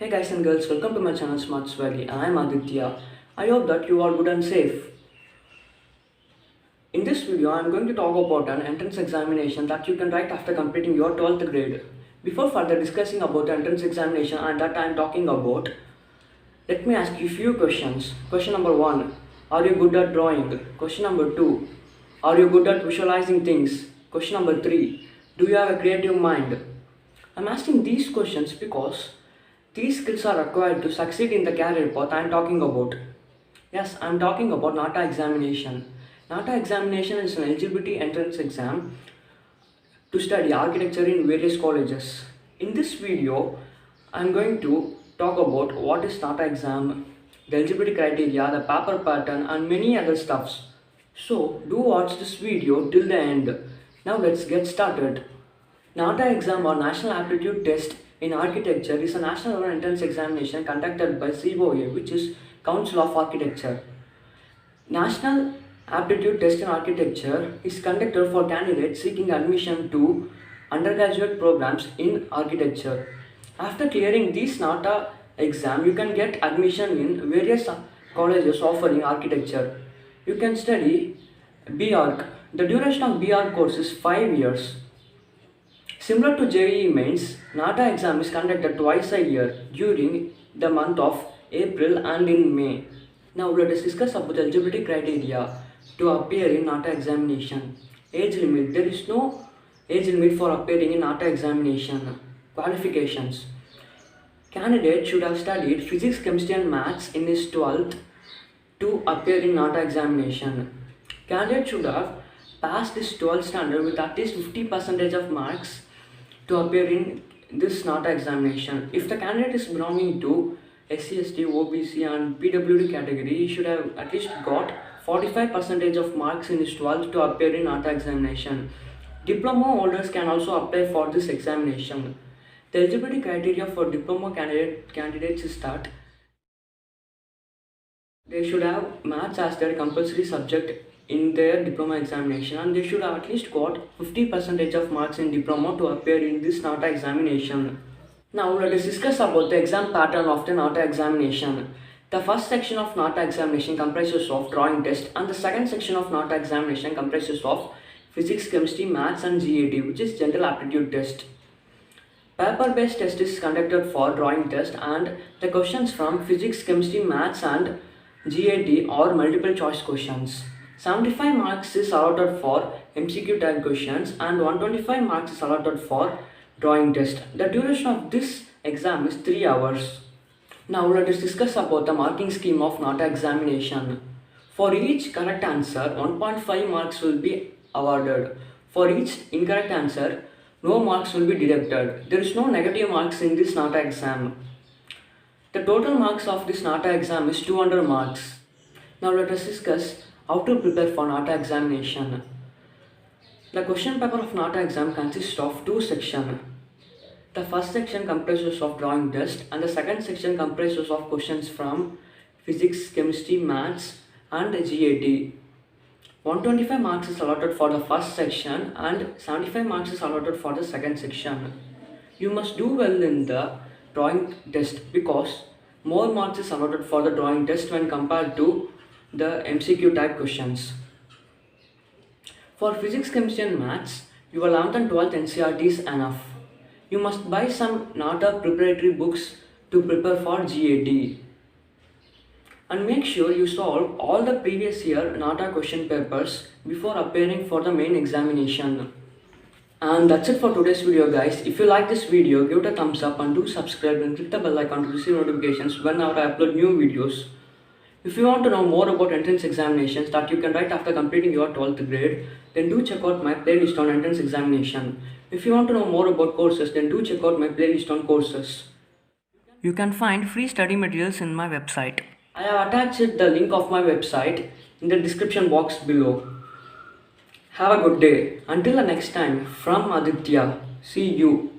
Hey guys and girls, welcome to my channel Smart Swaggy. I am Aditya. I hope that you are good and safe. In this video, I am going to talk about an entrance examination that you can write after completing your 12th grade. Before further discussing about the entrance examination and that I am talking about, let me ask you a few questions. Question number 1. Are you good at drawing? Question number 2. Are you good at visualizing things? Question number 3. Do you have a creative mind? I'm asking these questions because these skills are required to succeed in the career path I am talking about. Yes, I am talking about NATA examination. NATA examination is an eligibility entrance exam to study architecture in various colleges. In this video, I am going to talk about what is NATA exam, the eligibility criteria, the paper pattern and many other stuffs. So, do watch this video till the end. Now let's get started. NATA exam or National Aptitude Test in Architecture is a national entrance examination conducted by COA, which is Council of Architecture. National Aptitude Test in Architecture is conducted for candidates seeking admission to undergraduate programs in architecture. After clearing this NATA exam, you can get admission in various colleges offering architecture. You can study BArch. The duration of BArch course is 5 years. Similar to JEE Mains, NATA exam is conducted twice a year during the month of April and in May. Now let us discuss about the eligibility criteria to appear in NATA examination. Age limit. There is no age limit for appearing in NATA examination. Qualifications. Candidate should have studied physics, chemistry and maths in his 12th to appear in NATA examination. Candidate should have passed his 12th standard with at least 50% of marks to appear in this NATA examination. If the candidate is belonging to SC, ST, OBC and PWD category, he should have at least got 45% of marks in his 12th to appear in NATA examination. Diploma holders can also apply for this examination. The eligibility criteria for diploma candidates is that they should have maths as their compulsory subject in their diploma examination and they should have at least got 50% of marks in diploma to appear in this NATA examination. Now let us discuss about the exam pattern of the NATA examination. The first section of NATA examination comprises of drawing test and the second section of NATA examination comprises of physics, chemistry, maths and GAT, which is general aptitude test. Paper-based test is conducted for drawing test and the questions from physics, chemistry, maths and GAT are multiple choice questions. 75 marks is allotted for MCQ type questions and 125 marks is allotted for drawing test. The duration of this exam is 3 hours. Now let us discuss about the marking scheme of NATA examination. For each correct answer, 1.5 marks will be awarded. For each incorrect answer, no marks will be deducted. There is no negative marks in this NATA exam. The total marks of this NATA exam is 200 marks. Now let us discuss how to prepare for NATA examination. The question paper of NATA exam consists of two sections. The first section comprises of drawing test and the second section comprises of questions from physics, chemistry, maths and GAT. 125 marks is allotted for the first section and 75 marks is allotted for the second section. You must do well in the drawing test because more marks is allotted for the drawing test when compared to the MCQ type questions. For physics, chemistry and maths, your 11th and 12th NCERT is enough. You must buy some NATA preparatory books to prepare for GAT. And make sure you solve all the previous year NATA question papers before appearing for the main examination. And that's it for today's video guys. If you like this video, give it a thumbs up and do subscribe and click the bell icon to receive notifications whenever I upload new videos. If you want to know more about entrance examinations that you can write after completing your 12th grade, then do check out my playlist on entrance examination. If you want to know more about courses, then do check out my playlist on courses. You can find free study materials in my website. I have attached the link of my website in the description box below. Have a good day. Until the next time, from Aditya. See you.